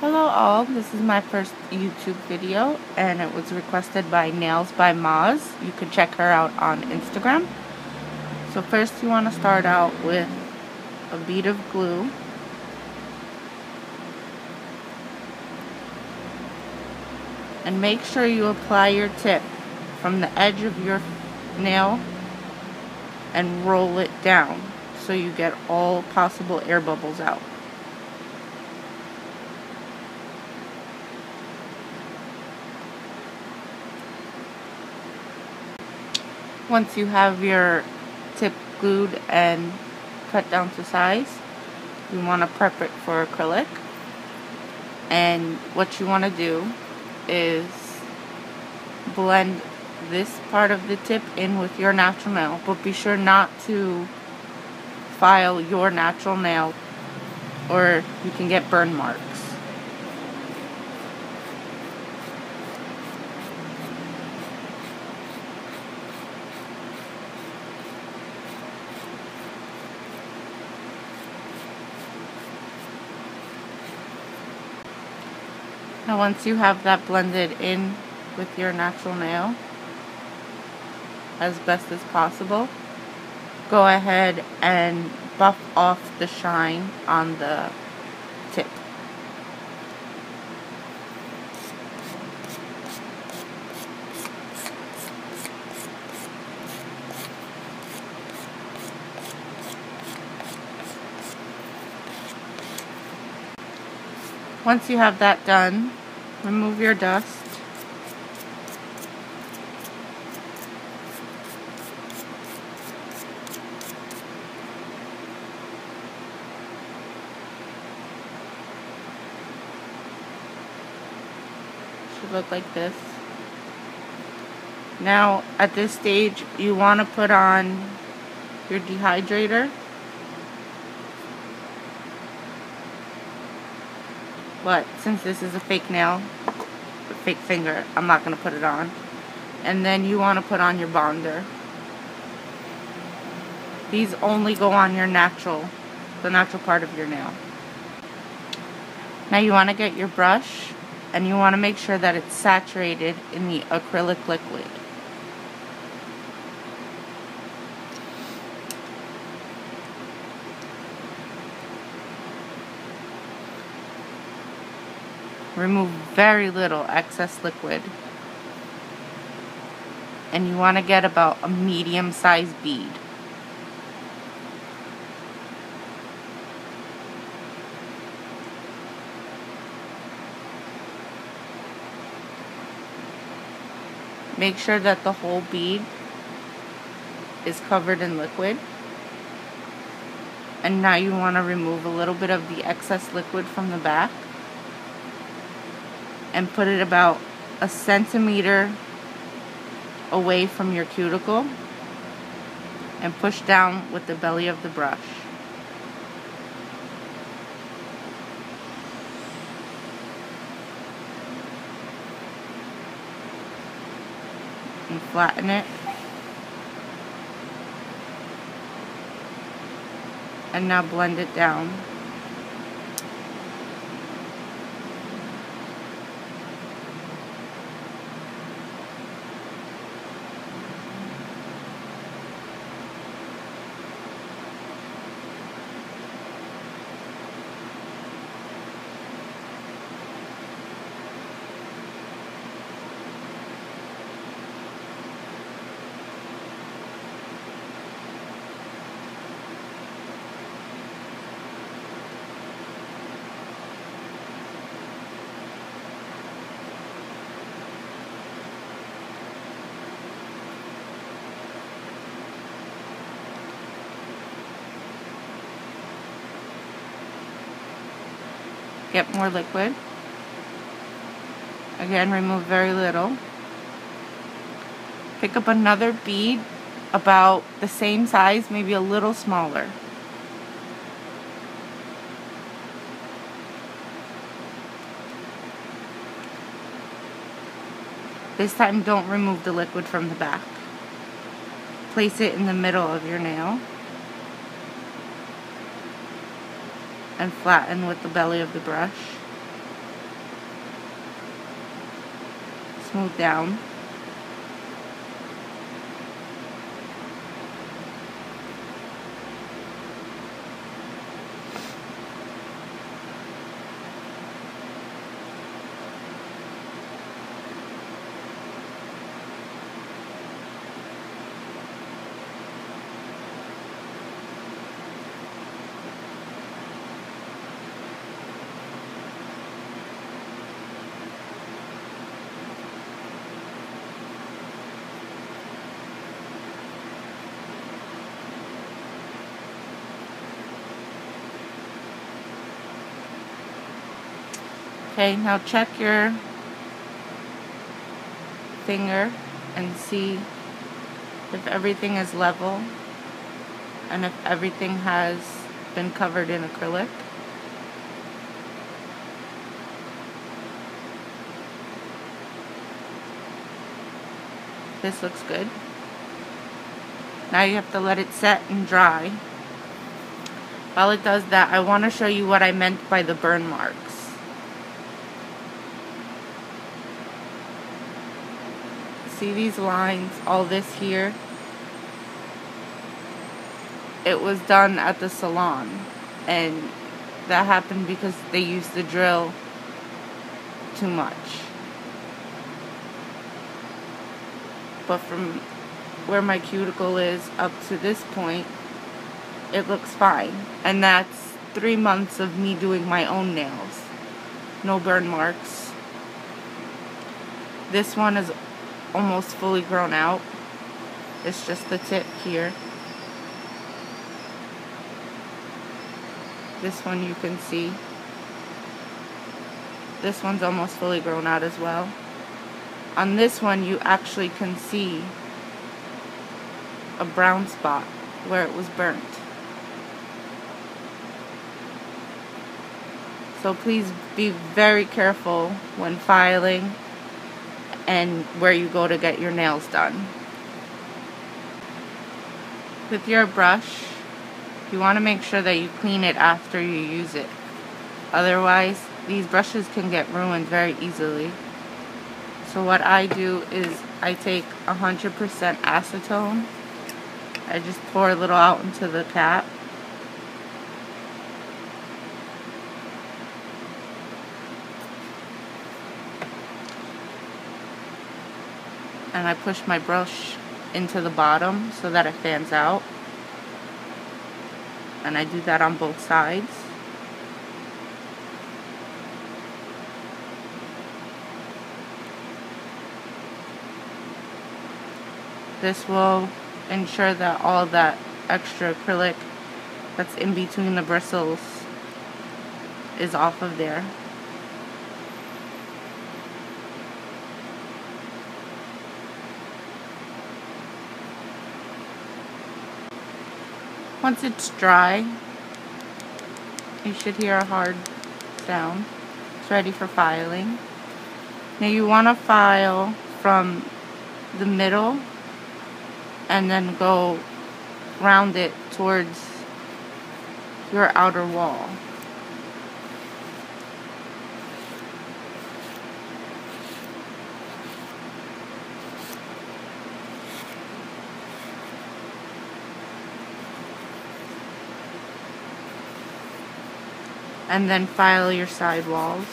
Hello all, this is my first YouTube video and it was requested by Nails by Moz. You can check her out on Instagram. So first you want to start out with a bead of glue. And make sure you apply your tip from the edge of your nail and roll it down so you get all possible air bubbles out. Once you have your tip glued and cut down to size, you want to prep it for acrylic. And what you want to do is blend this part of the tip in with your natural nail, but be sure not to file your natural nail or you can get burn marks. Now once you have that blended in with your natural nail as best as possible, go ahead and buff off the shine on the tip. Once you have that done, remove your dust. Should look like this. Now at this stage you want to put on your dehydrator. But since this is a fake nail, a fake finger, I'm not going to put it on. And then you want to put on your bonder. These only go on your the natural part of your nail. Now you want to get your brush and you want to make sure that it's saturated in the acrylic liquid. Remove very little excess liquid. And you want to get about a medium-sized bead. Make sure that the whole bead is covered in liquid. And now you want to remove a little bit of the excess liquid from the back and put it about a centimeter away from your cuticle and push down with the belly of the brush. And flatten it. And now blend it down. Get more liquid. Again, remove very little. Pick up another bead about the same size, maybe a little smaller. This time, don't remove the liquid from the back. Place it in the middle of your nail. And flatten with the belly of the brush. smooth down. Okay, now check your finger and see if everything is level and if everything has been covered in acrylic. This looks good. Now you have to let it set and dry. While it does that, I want to show you what I meant by the burn marks. See these lines, all this here? It was done at the salon, and that happened because they used the drill too much. But from where my cuticle is up to this point, it looks fine. And that's 3 months of me doing my own nails. No burn marks. This one is almost fully grown out. It's just the tip here. This one you can see. This one's almost fully grown out as well. On this one you actually can see a brown spot where it was burnt. So please be very careful when filing and where you go to get your nails done. With your brush, you want to make sure that you clean it after you use it. Otherwise, these brushes can get ruined very easily. So what I do is I take 100% acetone. I just pour a little out into the cap. And I push my brush into the bottom so that it fans out. And I do that on both sides. This will ensure that all that extra acrylic that's in between the bristles is off of there. Once it's dry, you should hear a hard sound. It's ready for filing. Now you want to file from the middle and then go round it towards your outer wall. And then file your side walls.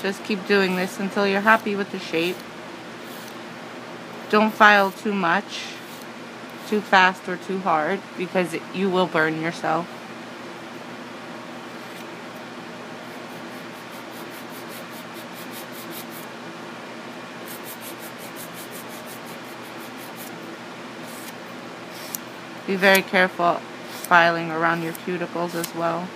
Just keep doing this until you're happy with the shape. Don't file too much, too fast or too hard, because you will burn yourself. Be very careful filing around your cuticles as well.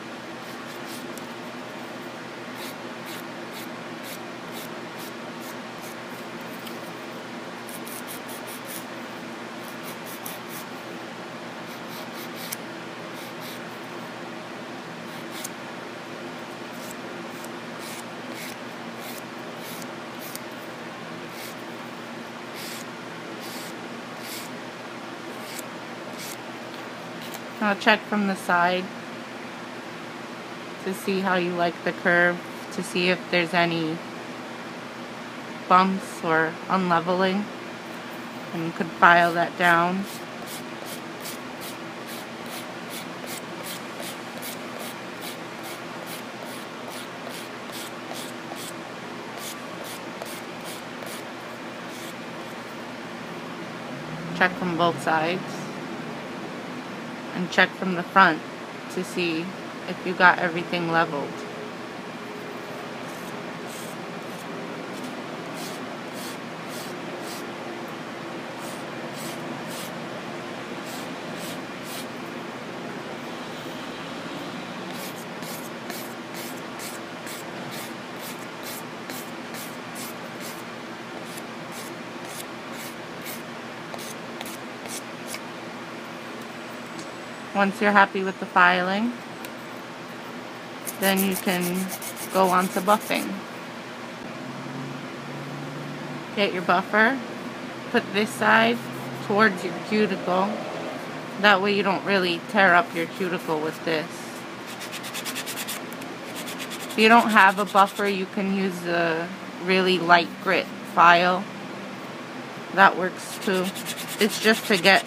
Now check from the side to see how you like the curve, to see if there's any bumps or unleveling, and you could file that down. Check from both sides, and check from the front to see if you got everything leveled. Once you're happy with the filing, then you can go on to buffing. Get your buffer, put this side towards your cuticle. That way you don't really tear up your cuticle with this. If you don't have a buffer, you can use a really light grit file. That works too. It's just to get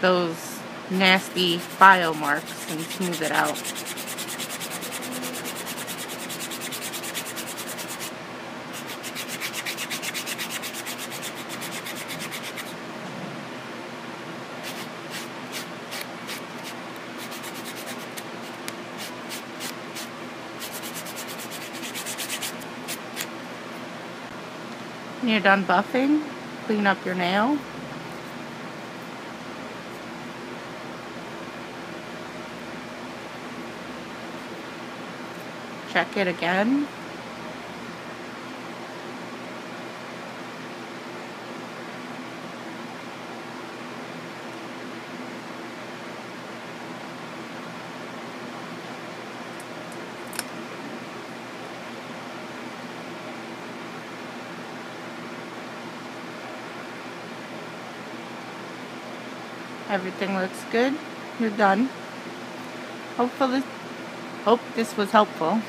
those nasty file marks and smooth it out. When you're done buffing, clean up your nail. Check it again. Everything looks good. You're done. Hope this was helpful.